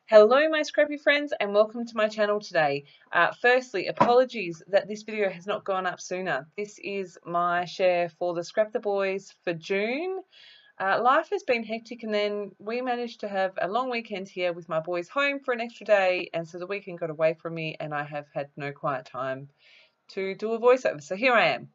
Hello my scrappy friends and welcome to my channel today. Firstly, apologies that this video has not gone up sooner. This is my share for the Scrap the Boys for June. Life has been hectic and then we managed to have a long weekend here with my boys home for an extra day, and so the weekend got away from me and I have had no quiet time to do a voiceover. So here I am.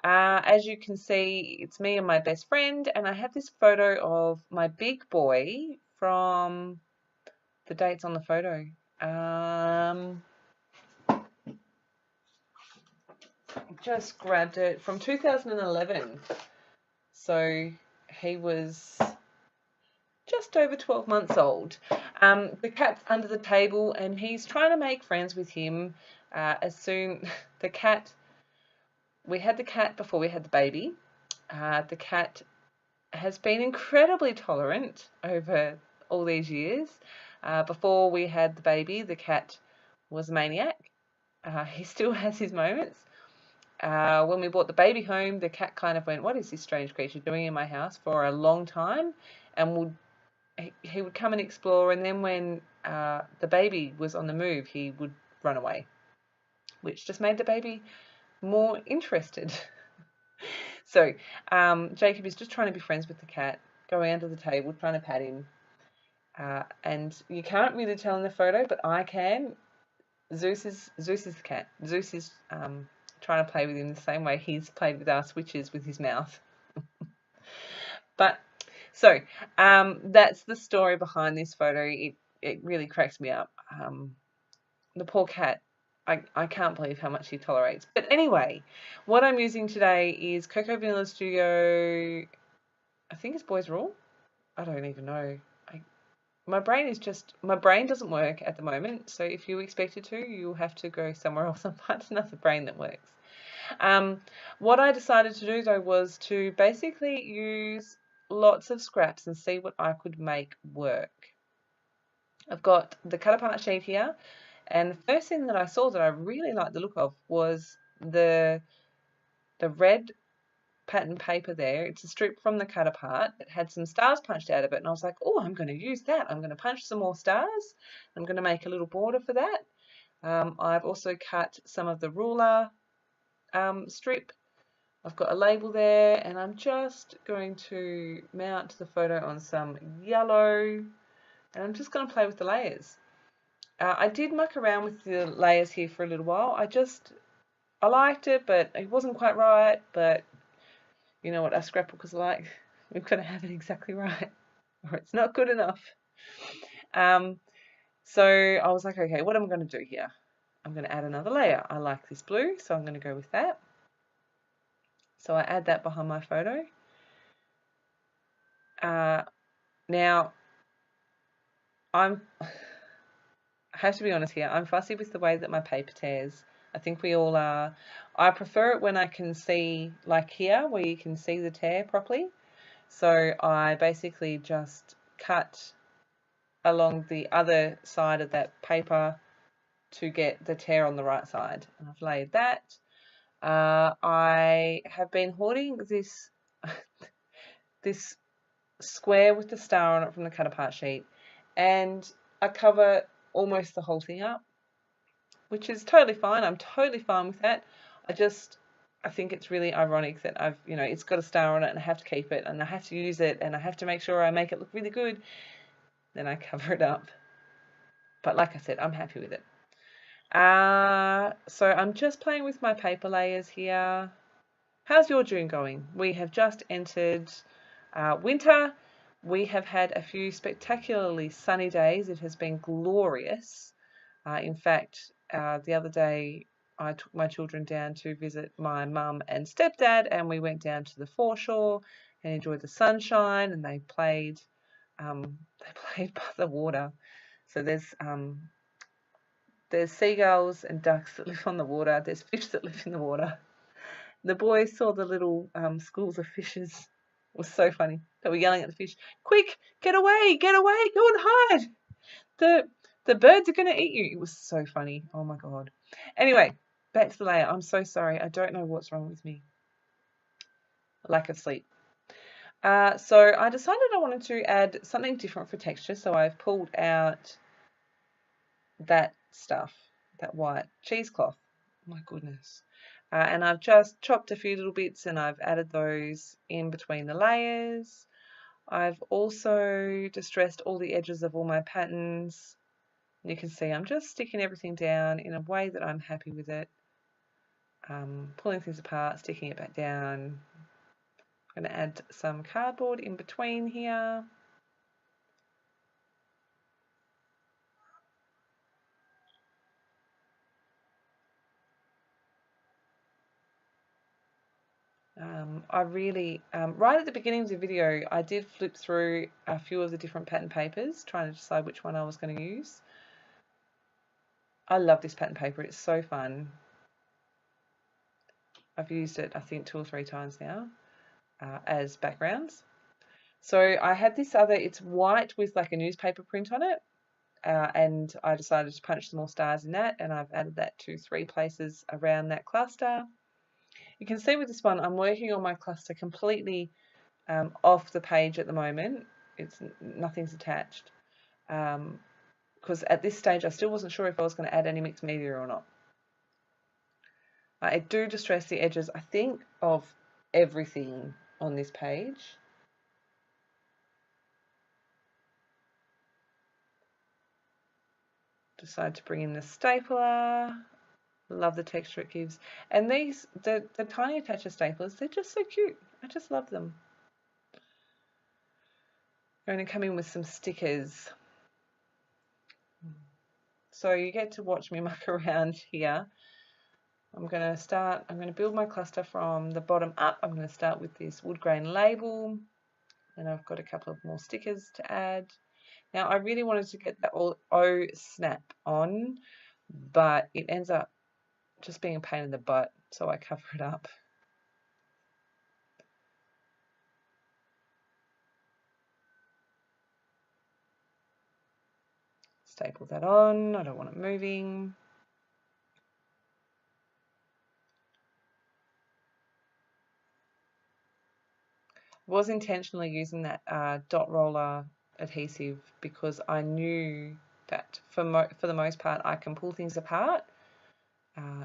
As you can see, it's me and my best friend, and I have this photo of my big boy from the dates on the photo. Just grabbed it from 2011. So he was just over 12 months old. The cat's under the table and he's trying to make friends with him. The cat, we had the cat before we had the baby. The cat has been incredibly tolerant over all these years. Before we had the baby, the cat was a maniac. He still has his moments. When we brought the baby home, the cat kind of went, "What is this strange creature doing in my house?" for a long time, and he would come and explore. And then when the baby was on the move, he would run away, which just made the baby more interested. So Jacob is just trying to be friends with the cat, going under the table, trying to pat him. And you can't really tell in the photo, but I can. Zeus is the cat. Zeus is trying to play with him the same way he's played with our switches with his mouth. But so that's the story behind this photo. It really cracks me up. The poor cat. I can't believe how much he tolerates. But anyway, what I'm using today is Cocoa Vanilla Studio. I think it's Boys Rule. I don't even know. My brain doesn't work at the moment, so if you expect it to, you'll have to go somewhere else and find another brain that works. What I decided to do though was to basically use lots of scraps and see what I could make work. I've got the cut apart sheet here, and the first thing that I saw that I really liked the look of was the red pattern paper there. It's a strip from the cut apart. It had some stars punched out of it, and I was like, oh, I'm going to use that. I'm going to punch some more stars. I'm going to make a little border for that. I've also cut some of the ruler strip. I've got a label there, and I'm just going to mount the photo on some yellow, and I'm just going to play with the layers. I did muck around with the layers here for a little while. I liked it, but it wasn't quite right. But you know what our scrapbookers are like. We've got to have it exactly right, or it's not good enough. So I was like, okay, what am I going to do here? I'm going to add another layer. I like this blue, so I'm going to go with that. So I add that behind my photo. Now, I have to be honest here, I'm fussy with the way that my paper tears. I think we all are. I prefer it when I can see, like here, where you can see the tear properly. So I basically just cut along the other side of that paper to get the tear on the right side. And I've laid that. I have been hoarding this this square with the star on it from the cut apart sheet, and I cover almost the whole thing up, which is totally fine. I'm totally fine with that. I think it's really ironic that it's got a star on it and I have to keep it and I have to use it and I have to make sure I make it look really good. Then I cover it up. But like I said, I'm happy with it. So I'm just playing with my paper layers here. How's your June going? We have just entered winter. We have had a few spectacularly sunny days. It has been glorious. In fact, the other day I took my children down to visit my mum and stepdad, and we went down to the foreshore and enjoyed the sunshine. And they played by the water. So there's seagulls and ducks that live on the water. There's fish that live in the water. The boys saw the little schools of fishes. It was so funny. They were yelling at the fish, "Quick, get away, go and hide. The birds are going to eat you." It was so funny. Oh my God. Anyway, back to the layer. I'm so sorry. I don't know what's wrong with me. Lack of sleep. So I decided I wanted to add something different for texture. So I've pulled out that stuff, that white cheesecloth. My goodness. And I've just chopped a few little bits and I've added those in between the layers. I've also distressed all the edges of all my patterns. You can see I'm just sticking everything down in a way that I'm happy with it. Pulling things apart, sticking it back down. I'm going to add some cardboard in between here. I really, right at the beginning of the video, I did flip through a few of the different pattern papers, trying to decide which one I was going to use. I love this pattern paper, it's so fun. I've used it, I think, 2 or 3 times now as backgrounds. So I had this other, it's white with like a newspaper print on it, and I decided to punch some more stars in that, and I've added that to 3 places around that cluster. You can see with this one, I'm working on my cluster completely off the page at the moment. Nothing's attached because at this stage I still wasn't sure if I was going to add any mixed media or not. I do distress the edges, I think, of everything on this page. Decide to bring in the stapler. Love the texture it gives. And these, the tiny attacher staplers, they're just so cute. I just love them. I'm going to come in with some stickers. So you get to watch me muck around here. I'm going to build my cluster from the bottom up. I'm going to start with this wood grain label, and I've got a couple of more stickers to add. Now I really wanted to get that all O snap on, but it ends up just being a pain in the butt, so I cover it up. Staple that on, I don't want it moving. Was intentionally using that dot roller adhesive because I knew that for the most part I can pull things apart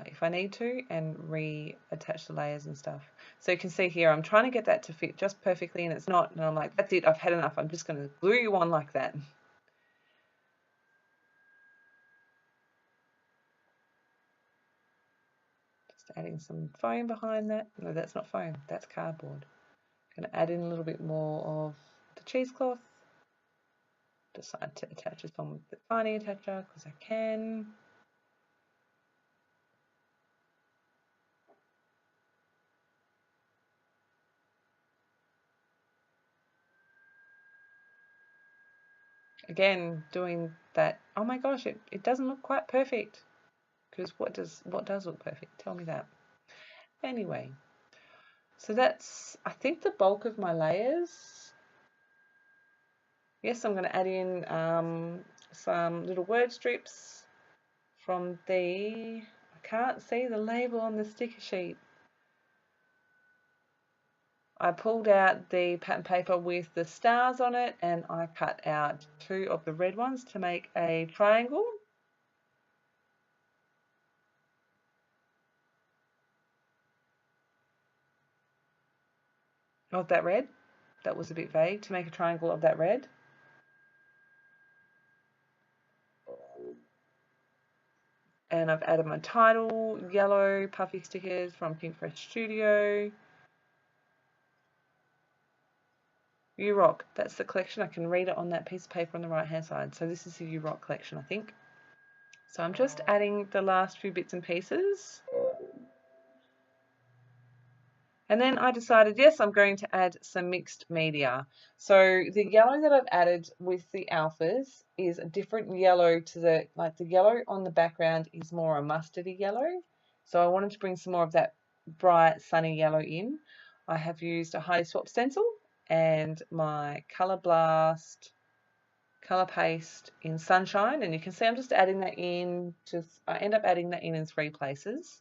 if I need to and reattach the layers and stuff. So you can see here I'm trying to get that to fit just perfectly, and it's not, and I'm like, that's it, I've had enough, I'm just going to glue you on like that. Just adding some foam behind that. No, that's not foam, that's cardboard. Going to add in a little bit more of the cheesecloth. Decide to attach this one with the tiny attacher because I can. Again, doing that. Oh my gosh, it doesn't look quite perfect. Because what does look perfect? Tell me that. Anyway, so that's, I think, the bulk of my layers. Yes, I'm going to add in some little word strips from I can't see the label on the sticker sheet. I pulled out the pattern paper with the stars on it, and I cut out 2 of the red ones to make a triangle. Of that red. That was a bit vague. To make a triangle of that red. And I've added my title, yellow puffy stickers from Pink Fresh Studio. You Rock, that's the collection. I can read it on that piece of paper on the right hand side. So this is the You Rock collection, I think. So I'm just adding the last few bits and pieces. And then I decided, yes, I'm going to add some mixed media. So the yellow that I've added with the alphas is a different yellow to the yellow on the background is more a mustardy yellow. So I wanted to bring some more of that bright sunny yellow in. I have used a Heidi Swap stencil and my Colour Blast colour paste in Sunshine, and you can see I'm just adding that in. I end up adding that in 3 places.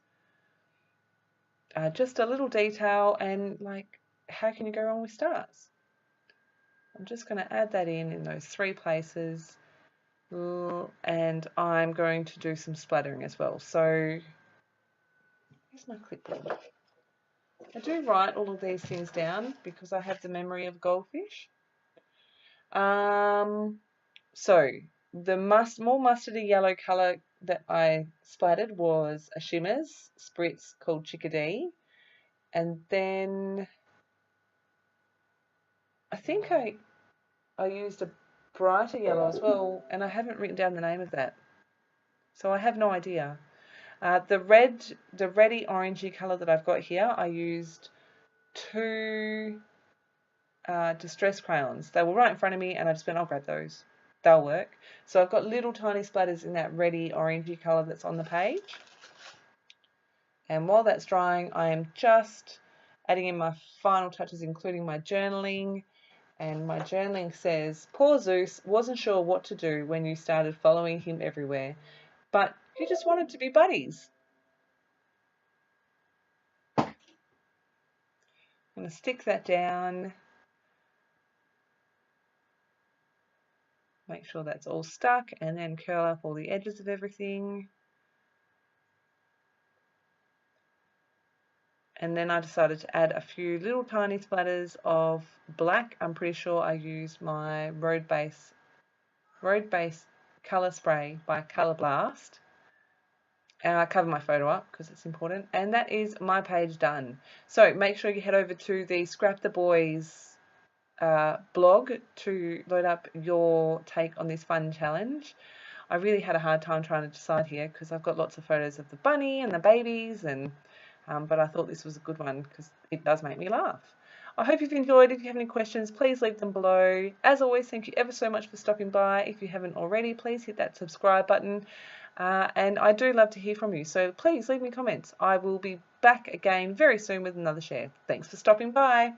Just a little detail, and like, how can you go wrong with stars? I'm just going to add that in those 3 places. and I'm going to do some splattering as well. So here's my clipboard. I do write all of these things down because I have the memory of goldfish. So the more mustardy yellow colour that I splattered was a Shimmers spritz called Chickadee, and then I think I used a brighter yellow as well, and I haven't written down the name of that, so I have no idea. The reddy orangey colour that I've got here, I used 2 distress crayons. They were right in front of me, and I just went, I'll grab those. They'll work. So I've got little tiny splatters in that reddy orangey colour that's on the page. And while that's drying, I am just adding in my final touches, including my journaling. And my journaling says, poor Zeus wasn't sure what to do when you started following him everywhere, but you just wanted to be buddies. I'm going to stick that down. Make sure that's all stuck, and then curl up all the edges of everything. And then I decided to add a few little tiny splatters of black. I'm pretty sure I used my Road Base Colour Spray by Colour Blast. And I cover my photo up because it's important. And that is my page done. So make sure you head over to the Scrap the Boys blog to load up your take on this fun challenge. I really had a hard time trying to decide here because I've got lots of photos of the bunny and the babies, and but I thought this was a good one because it does make me laugh. I hope you've enjoyed. If you have any questions, please leave them below. As always, thank you ever so much for stopping by. If you haven't already, please hit that subscribe button. And I do love to hear from you, so please leave me comments. I will be back again very soon with another share. Thanks for stopping by.